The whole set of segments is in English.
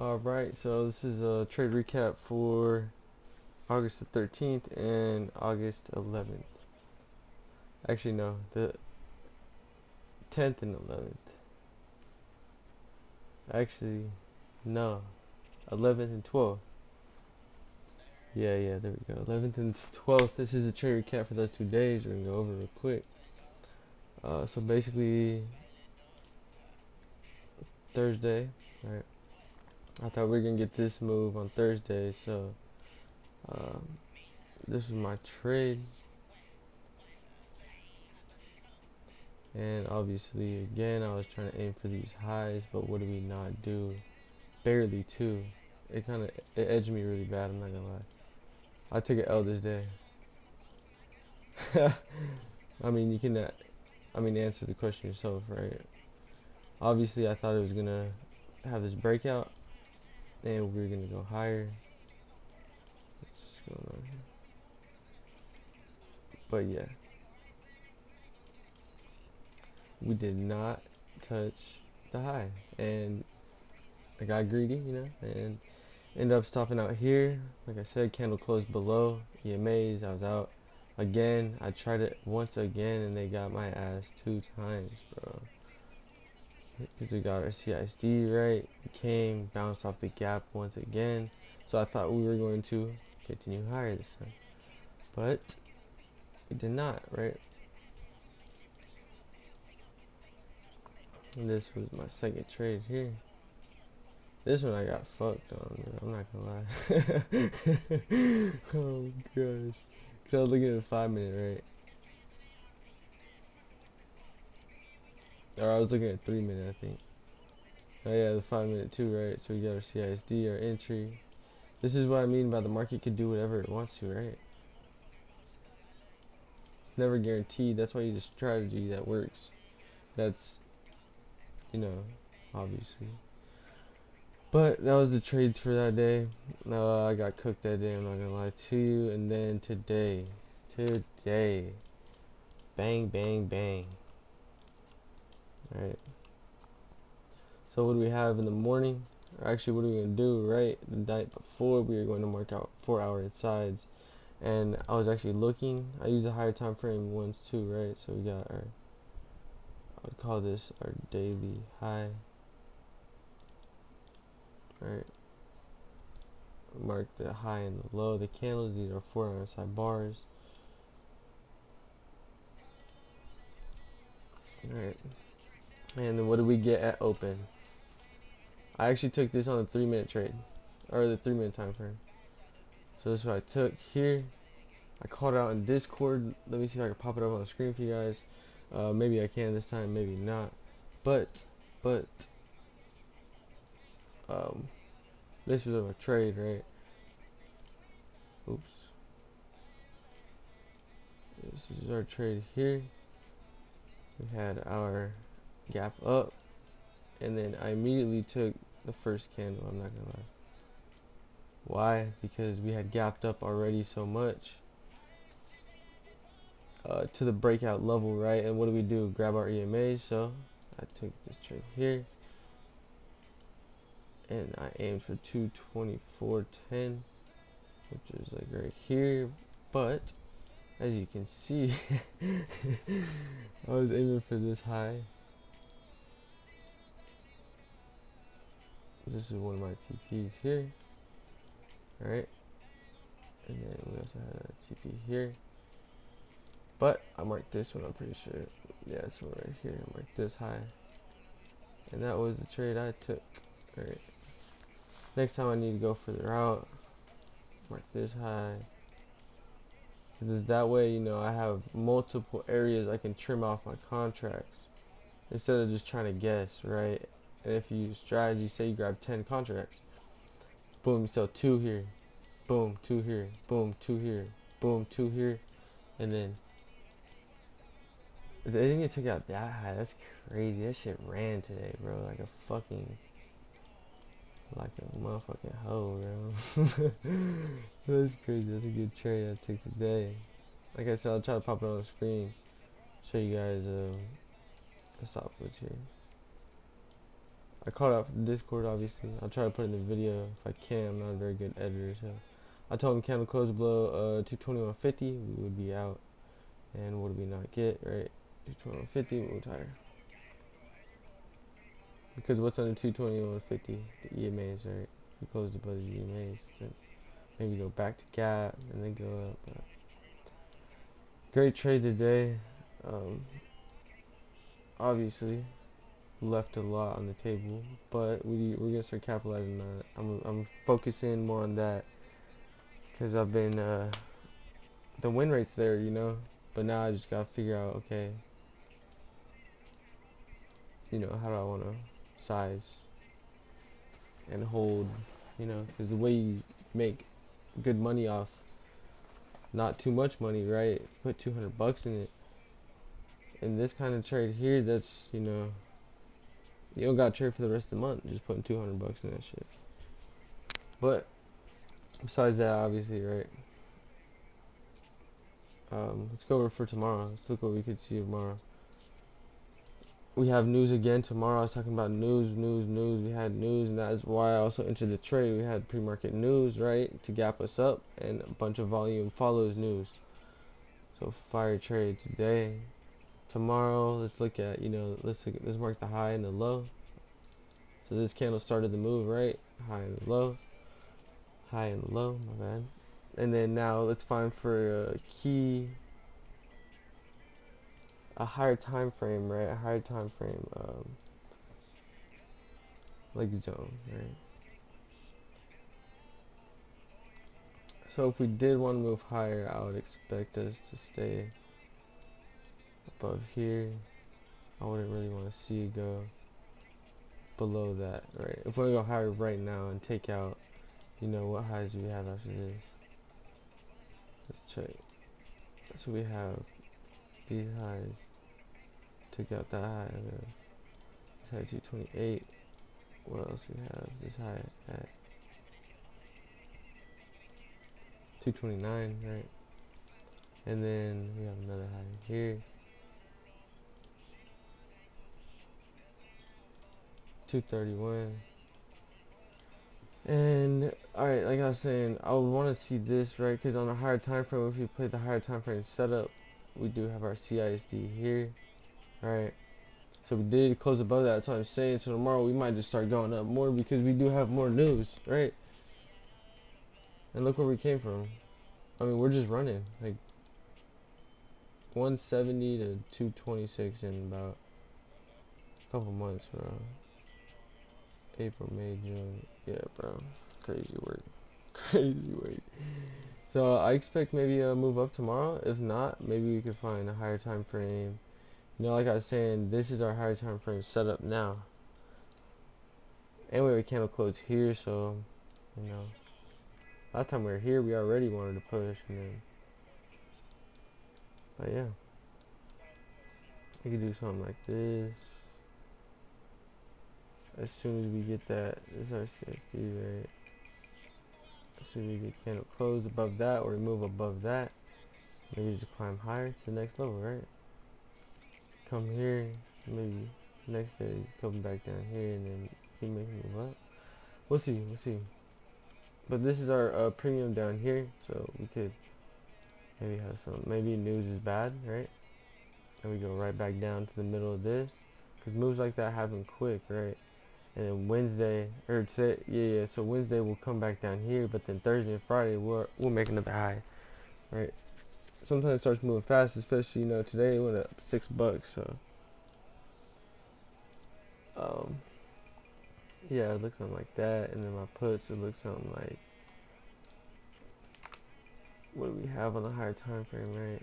Alright, so this is a trade recap for August the 13th and August 11th. Actually, no, the 10th and 11th. Actually, no, 11th and 12th. Yeah, there we go. 11th and 12th. This is a trade recap for those 2 days. We're going to go over real quick. So basically, Thursday, right? I thought we were going to get this move on Thursday, so um, this was my trade. And obviously, again, I was trying to aim for these highs, but what did we not do? Barely two. It edged me really bad, I'm not gonna lie. I took an L this day. I mean, you can, answer the question yourself, right? Obviously, I thought it was gonna have this breakout, and we were gonna go higher. What's going on here? But yeah, we did not touch the high, and I got greedy, and ended up stopping out here. Like I said, candle closed below EMAs. I was out again. I tried it once again, and they got my ass 2 times, bro. Because we got our CISD right. We came, bounced off the gap once again. So I thought we were going to continue higher this time, but it did not, right? And this was my second trade here. This one I got fucked on, man. I'm not gonna lie. Oh gosh. Cause I was looking at the 5 minute, right? Or I was looking at 3 minute, I think. Oh yeah, the 5 minute too, right? So we got our CISD, our entry. This is what I mean by the market could do whatever it wants to, right? It's never guaranteed. That's why you use a strategy that works. That's, you know, obviously. But that was the trades for that day. I got cooked that day, I'm not gonna lie to you. And then today, bang, bang, bang. Right. So what do we have in the morning? Or actually, what are we gonna do? Right, the night before we were going to mark out 4-hour insides, and I was actually looking. I use a higher time frame ones too, right? So we got our, I would call this our daily high. Right. Mark the high and the low. The candles, these are 4-hour inside bars. Alright. And then what did we get at open? I actually took this on a 3-minute trade. Or the 3-minute time frame. So this is what I took here. I called it out in Discord. Let me see if I can pop it up on the screen for you guys. Maybe I can this time, maybe not. But, um, this was a trade, right? Oops. This is our trade here. We had our gap up, and then I immediately took the first candle. I'm not gonna lie. Why? Because we had gapped up already so much to the breakout level, right? And what do we do? Grab our EMAs. So I took this trade here, and I aimed for 224.10, which is like right here. But as you can see, I was aiming for this high. This is one of my TPs here, right? And then we also had a TP here. But I marked this one, I'm pretty sure. Yeah, it's one right here. I marked this high. And that was the trade I took. Alright. Next time I need to go further out. Mark this high. Because that way, I have multiple areas I can trim off my contracts. Instead of just trying to guess, right? And if you use strategy, say you grab 10 contracts. Boom, you sell 2 here. Boom, 2 here. Boom, 2 here. Boom, 2 here. And then they didn't even take out that high. That's crazy. That shit ran today, bro. Like a motherfucking hoe, bro. That's crazy. That's a good trade I took today. Like I said, I'll try to pop it on the screen. Show you guys the stop was here. I called out from Discord, obviously. I'll try to put in the video if I can. I'm not a very good editor, so I told him candle close below 221.50, we would be out. And what did we not get, right? 221.50, we moved higher. Because what's under 221.50? The EMAs, right? We closed above the EMAs. Then maybe go back to gap and then go up. Great trade today. Obviously, left a lot on the table, but we're gonna start capitalizing on it. I'm focusing more on that because I've been the win rate's there, you know. But now I just gotta figure out, okay, you know, how do I want to size and hold, you know, because the way you make good money off not too much money, right? If you put 200 bucks in it, in this kind of trade here, that's, you know, you don't got to trade for the rest of the month, just putting 200 bucks in that shit. But besides that, obviously, right? Let's go over for tomorrow. Let's look what we could see tomorrow. We have news again tomorrow. I was talking about news. We had news, and that is why I also entered the trade. We had pre-market news, right, to gap us up, and a bunch of volume follows news. So fire trade today. Tomorrow, let's look at, you know, let's mark the high and the low. So this candle started the move, right? High and low, high and low. My bad. And then now let's find for a key. A higher time frame, right? A higher time frame, like zones, right? So if we did want to move higher, I would expect us to stay above here. I wouldn't really want to see it go below that, right? If we go higher right now and take out, you know, what highs do we have after this? Let's check. So we have these highs. Took out that high. This high 228. What else we have? This high at 229, right? And then we have another high here, 231. And alright, like I was saying, I would want to see this, right? Because on a higher time frame, if you play the higher time frame setup, we do have our CISD here, right? So we did close above that. That's what I'm saying. So tomorrow we might just start going up more because we do have more news, right? And look where we came from. I mean, we're just running like 170 to 226 in about a couple months, bro. April, May, June. Yeah, bro. Crazy work. Crazy work. So I expect maybe a move up tomorrow. If not, maybe we could find a higher time frame. You know, like I was saying, this is our higher time frame setup now. Anyway, we candle close here, so you know, last time we were here, we already wanted to push, and then, but yeah, we could do something like this. As soon as we get that, this is our CSD, right? As soon as we get candle closed above that, or we move above that, maybe just climb higher to the next level, right? Come here, maybe next day come back down here, and then keep making move up. We'll see, we'll see. But this is our premium down here, so we could maybe have some. Maybe news is bad, right? And we go right back down to the middle of this, because moves like that happen quick, right? And then Wednesday, or today, yeah. So Wednesday we'll come back down here, but then Thursday and Friday we'll make another high, right? Sometimes it starts moving fast, especially, you know, today it went up $6. So um, yeah, it looks something like that. And then my puts, it looks something like, what do we have on the higher time frame, right?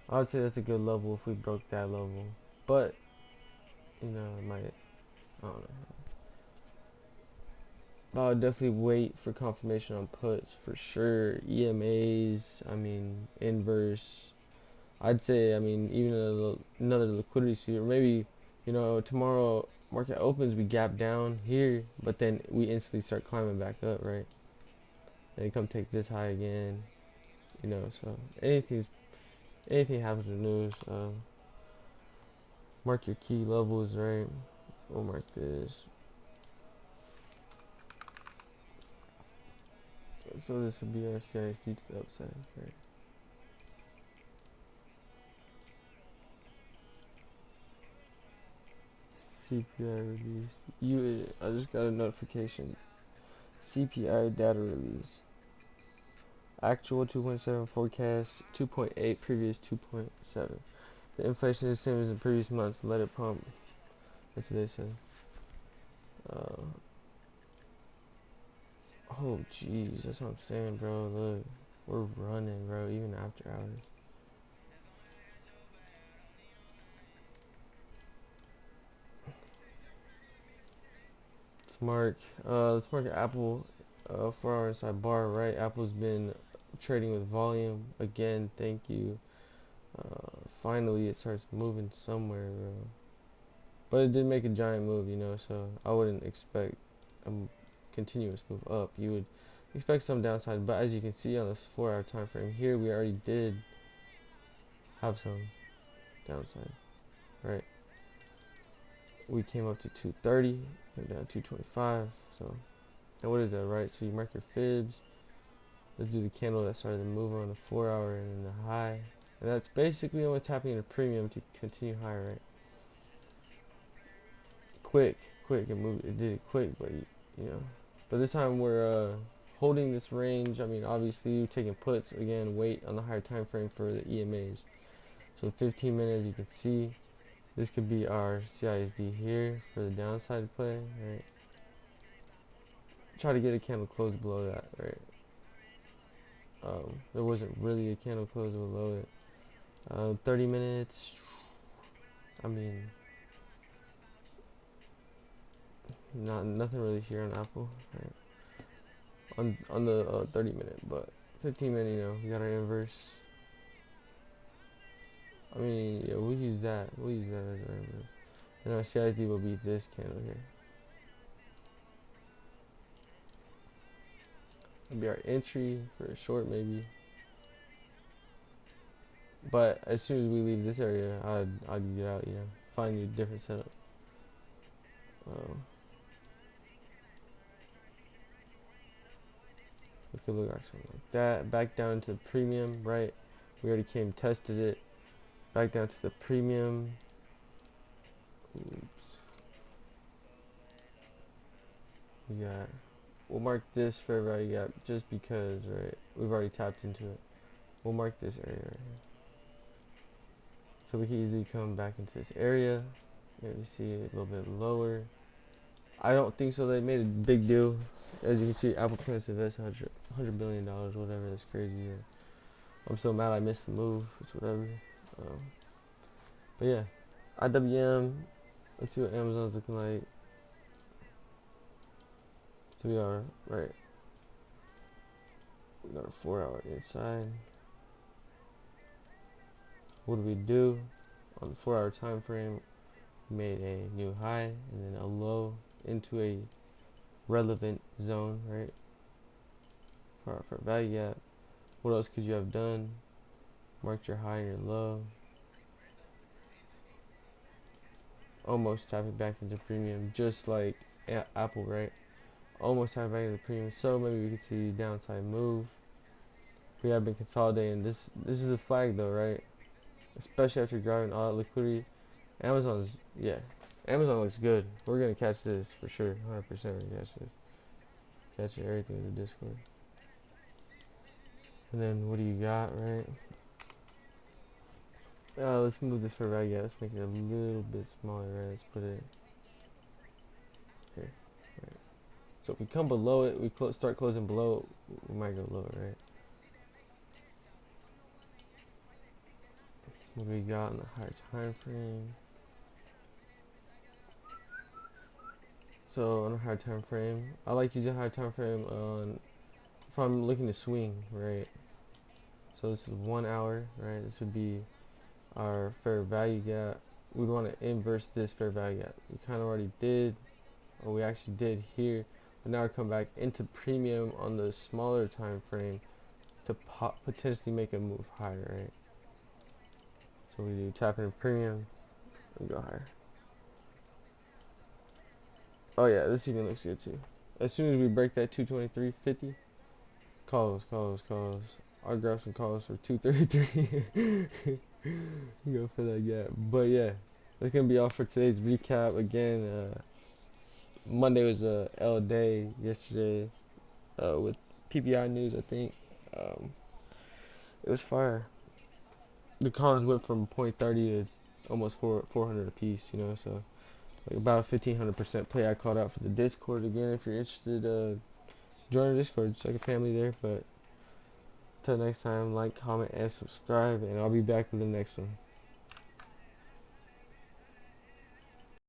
I would say that's a good level if we broke that level, but you know, it might, I don't know. But I would definitely wait for confirmation on puts for sure. EMAs, I mean, inverse. I'd say, I mean, even another liquidity sweep, or maybe, you know, tomorrow market opens, we gap down here, but then we instantly start climbing back up, right? And come take this high again, you know. So anything happens in the news. Mark your key levels, right? We'll mark this. So this would be our CISD to the upside, right? CPI release. I just got a notification. CPI data release. Actual 2.7 forecast 2.8, previous 2.7. The inflation is the same as the previous months. Let it pump. That's what they said. Oh jeez, that's what I'm saying, bro. Look, we're running, bro, even after hours. Let's mark Apple 4-hour inside bar, right? Apple's been trading with volume again. Thank you. Finally, it starts moving somewhere, bro. But it did make a giant move, you know. So I wouldn't expect a continuous move up. You would expect some downside, but as you can see on this 4-hour time frame here, we already did have some downside, right? We came up to 230, went down 225. So, and what is that, right? So you mark your fibs. Let's do the candle that started the move on the 4-hour and then the high. And that's basically what's happening in a premium to continue higher, right? Quick, it moved, it did it quick, but you know. But this time we're holding this range. I mean, obviously you're taking puts again. Wait on the higher time frame for the EMAs. So 15 minutes, you can see this could be our CISD here for the downside play, right? Try to get a candle close below that, right? There wasn't really a candle close below it. 30 minutes. I mean, nothing really here on Apple, right? On the 30 minute, but 15 minute, you know, we got our inverse. I mean, yeah, we'll use that. We'll use that as our inverse. And our CID will be this candle here. It'll be our entry for a short, maybe. But as soon as we leave this area, I'd get out, you know, find a different setup. It could look like something like that. Back down to the premium, right? We already came tested it. Back down to the premium. Oops. We got. We'll mark this fair value gap just because, right? We've already tapped into it. We'll mark this area right here. So we can easily come back into this area. Maybe see it a little bit lower. I don't think so. They made a big deal. As you can see, Apple plans to invest $100 billion, whatever. That's crazy. Yeah. I'm so mad I missed the move. It's whatever. But yeah, IWM. Let's see what Amazon's looking like. So we are right. We got a 4-hour inside. What do we do on the 4-hour time frame? We made a new high and then a low into a relevant zone, right? For value gap. What else could you have done? Marked your high and your low. Almost tapping back into premium, just like Apple, right? Almost tapping back into premium. So maybe we could see downside move. We have been consolidating. This is a flag though, right? Especially after grabbing all that liquidity. Amazon's, yeah. Amazon looks good. We're gonna catch this for sure. 100% we're gonna catch this. Catch everything in the Discord. And then what do you got, right? Let's move this for value. Let's make it a little bit smaller, right? Let's put it here. Right. So if we come below it, we start closing below, we might go lower, right? What do we got in the higher time frame? So on a higher time frame, I like using higher time frame on if I'm looking to swing, right? So this is 1 hour, right? This would be our fair value gap. We'd want to inverse this fair value gap. We kind of already did, or we actually did here, but now I come back into premium on the smaller time frame to potentially make a move higher, right? So we do tap in premium and go higher. Oh yeah, this even looks good too. As soon as we break that 223.50, calls. I'll grab some calls for 233. Go for that gap. But yeah, that's gonna be all for today's recap. Again, Monday was a L day. Yesterday, with PPI news, I think it was fire. The cons went from point 30 to almost 400 apiece. You know, so like about 1500% play. I called out for the Discord again. If you're interested, join the Discord. It's like a family there. But till next time, like, comment, and subscribe, and I'll be back with the next one.